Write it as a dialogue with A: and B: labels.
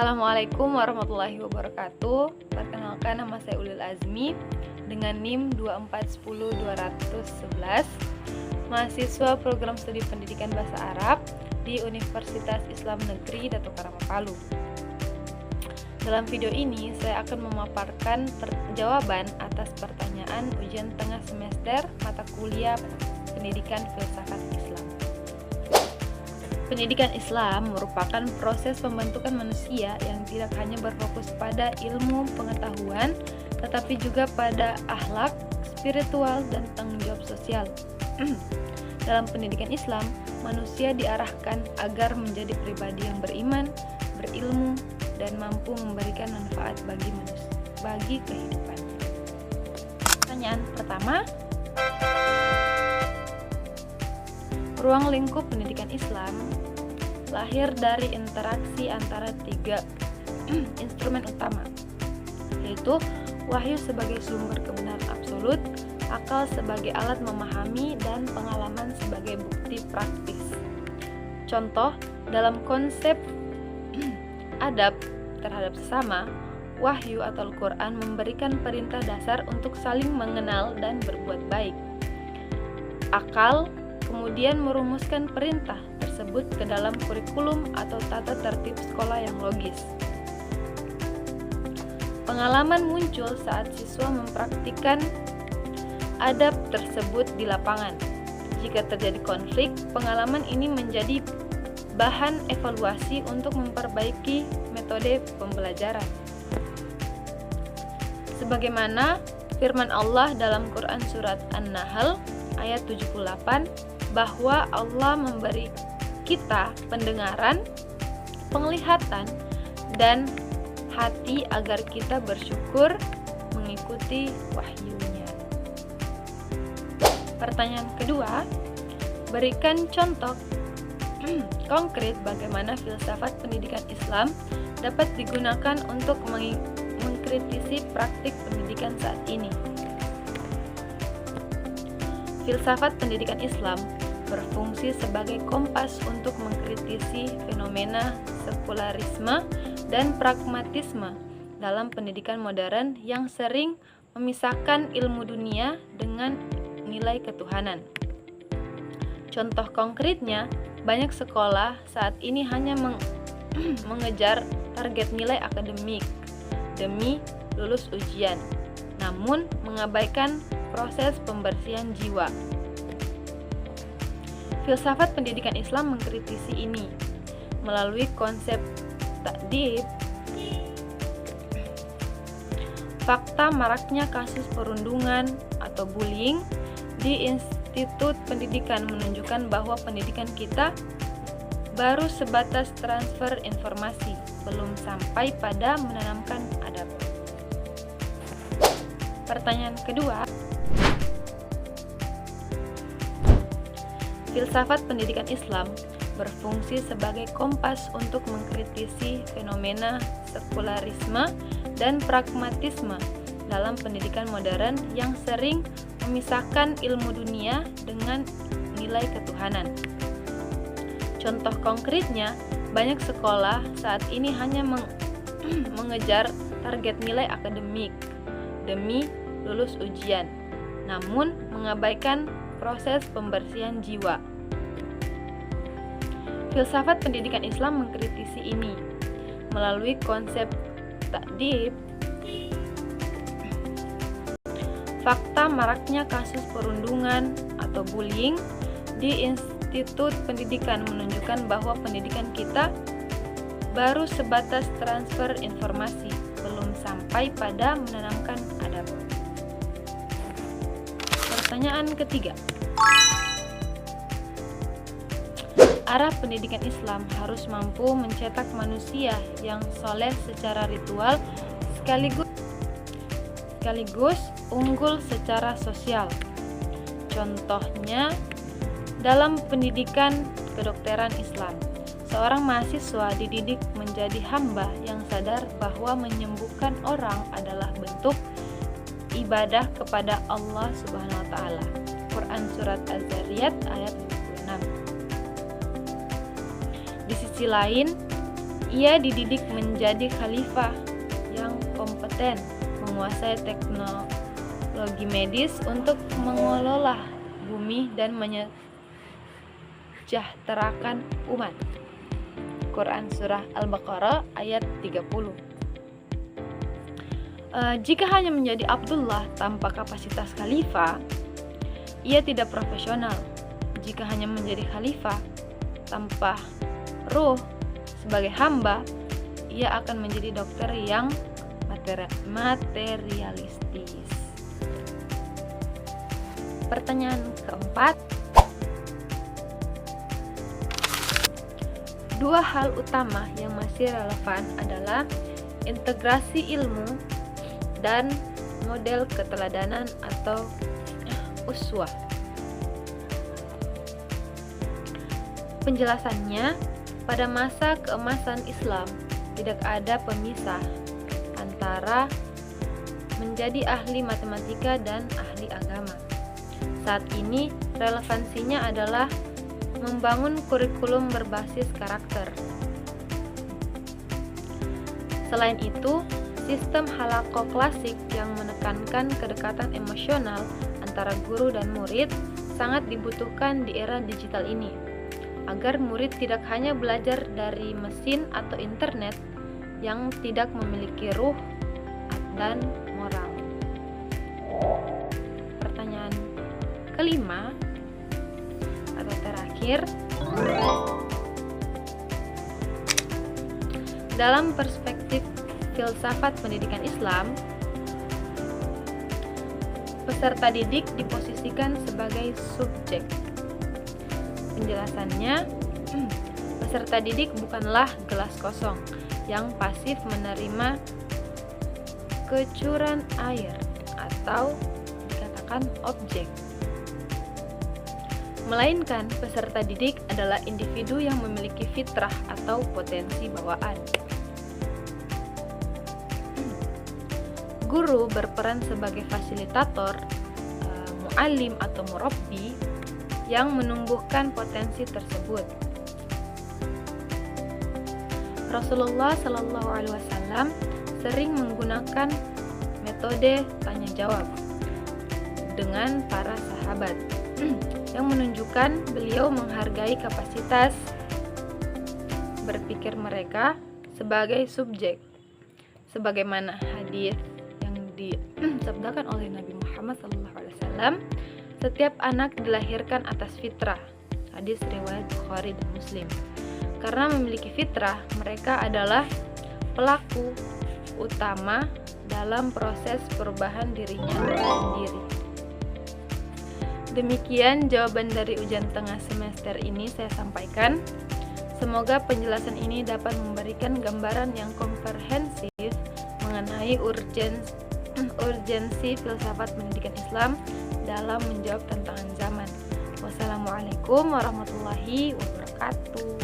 A: Assalamualaikum warahmatullahi wabarakatuh. Perkenalkan, nama saya Ulil Azmi dengan NIM 2410211, mahasiswa program studi pendidikan bahasa Arab di Universitas Islam Negeri Dato Karama Palu. Dalam video ini saya akan memaparkan jawaban atas pertanyaan ujian tengah semester mata kuliah Pendidikan Filsafat Islam. Pendidikan Islam merupakan proses pembentukan manusia yang tidak hanya berfokus pada ilmu pengetahuan, tetapi juga pada akhlak, spiritual, dan tanggung jawab sosial. Dalam pendidikan Islam, manusia diarahkan agar menjadi pribadi yang beriman, berilmu, dan mampu memberikan manfaat bagi kehidupan. Pertanyaan pertama, ruang lingkup pendidikan Islam lahir dari interaksi antara tiga instrumen utama, yaitu wahyu sebagai sumber kebenaran absolut, akal sebagai alat memahami, dan pengalaman sebagai bukti praktis. Contoh, dalam konsep adab terhadap sesama, wahyu atau Al-Quran memberikan perintah dasar untuk saling mengenal dan berbuat baik. Akal kemudian merumuskan perintah tersebut ke dalam kurikulum atau tata tertib sekolah yang logis. Pengalaman muncul saat siswa mempraktikkan adab tersebut di lapangan. Jika terjadi konflik, pengalaman ini menjadi bahan evaluasi untuk memperbaiki metode pembelajaran. Sebagaimana firman Allah dalam Quran Surat An-Nahl ayat 78, bahwa Allah memberi kita pendengaran, penglihatan, dan hati agar kita bersyukur mengikuti wahyu-Nya. Pertanyaan kedua, berikan contoh konkret bagaimana filsafat pendidikan Islam dapat digunakan untuk mengkritisi praktik pendidikan saat ini. Filsafat pendidikan Islam berfungsi sebagai kompas untuk mengkritisi fenomena sekularisme dan pragmatisme dalam pendidikan modern yang sering memisahkan ilmu dunia dengan nilai ketuhanan. Contoh konkretnya, banyak sekolah saat ini hanya mengejar target nilai akademik demi lulus ujian, namun mengabaikan proses pembersihan jiwa. Filsafat pendidikan Islam mengkritisi ini melalui konsep takdib, fakta maraknya kasus perundungan atau bullying di institut pendidikan menunjukkan bahwa pendidikan kita baru sebatas transfer informasi, belum sampai pada menanamkan adab. Pertanyaan kedua, filsafat pendidikan Islam berfungsi sebagai kompas untuk mengkritisi fenomena sekularisme dan pragmatisme dalam pendidikan modern yang sering memisahkan ilmu dunia dengan nilai ketuhanan. Contoh konkretnya, banyak sekolah saat ini hanya mengejar target nilai akademik demi lulus ujian, namun mengabaikan proses pembersihan jiwa. Filsafat pendidikan Islam mengkritisi ini melalui konsep takdib, fakta maraknya kasus perundungan atau bullying di institut pendidikan menunjukkan bahwa pendidikan kita baru sebatas transfer informasi, belum sampai pada menanamkan adab. Pertanyaan ketiga, arah pendidikan Islam harus mampu mencetak manusia yang soleh secara ritual sekaligus unggul secara sosial. Contohnya, dalam pendidikan kedokteran Islam, seorang mahasiswa dididik menjadi hamba yang sadar bahwa menyembuhkan orang adalah bentuk ibadah kepada Allah Subhanahu wa taala. Quran Surat Az-Zariyat ayat 56. Di sisi lain, Ia dididik menjadi khalifah yang kompeten, menguasai teknologi medis untuk mengelola bumi dan menyejahterakan umat. Quran Surah Al-Baqarah ayat 30. Jika hanya menjadi Abdullah tanpa kapasitas khalifah, ia tidak profesional. Jika hanya menjadi khalifah tanpa ruh sebagai hamba, ia akan menjadi dokter yang materialistis. Pertanyaan keempat, dua hal utama yang masih relevan adalah integrasi ilmu dan model keteladanan atau uswah. Penjelasannya, pada masa keemasan Islam tidak ada pemisah antara menjadi ahli matematika dan ahli agama. Saat ini relevansinya adalah membangun kurikulum berbasis karakter. Selain itu, sistem halaqah klasik yang menekankan kedekatan emosional antara guru dan murid sangat dibutuhkan di era digital ini, agar murid tidak hanya belajar dari mesin atau internet yang tidak memiliki ruh dan moral. Pertanyaan kelima atau terakhir, dalam perspektif filsafat pendidikan Islam, peserta didik diposisikan sebagai subjek. Penjelasannya, peserta didik bukanlah gelas kosong yang pasif menerima kecuran air atau dikatakan objek, melainkan peserta didik adalah individu yang memiliki fitrah atau potensi bawaan. Guru berperan sebagai fasilitator, muallim atau murabbi yang menumbuhkan potensi tersebut. Rasulullah Shallallahu Alaihi Wasallam sering menggunakan metode tanya jawab dengan para sahabat yang menunjukkan beliau menghargai kapasitas berpikir mereka sebagai subjek, sebagaimana hadis yang disabdakan oleh Nabi Muhammad SAW, setiap anak dilahirkan atas fitrah. Hadis riwayat Bukhari dan Muslim. Karena memiliki fitrah, mereka adalah pelaku utama dalam proses perubahan dirinya sendiri. Demikian jawaban dari ujian tengah semester ini saya sampaikan. Semoga penjelasan ini dapat memberikan gambaran yang komprehensif mengenai urgensi filsafat pendidikan Islam dalam menjawab tantangan zaman. Wassalamualaikum warahmatullahi wabarakatuh.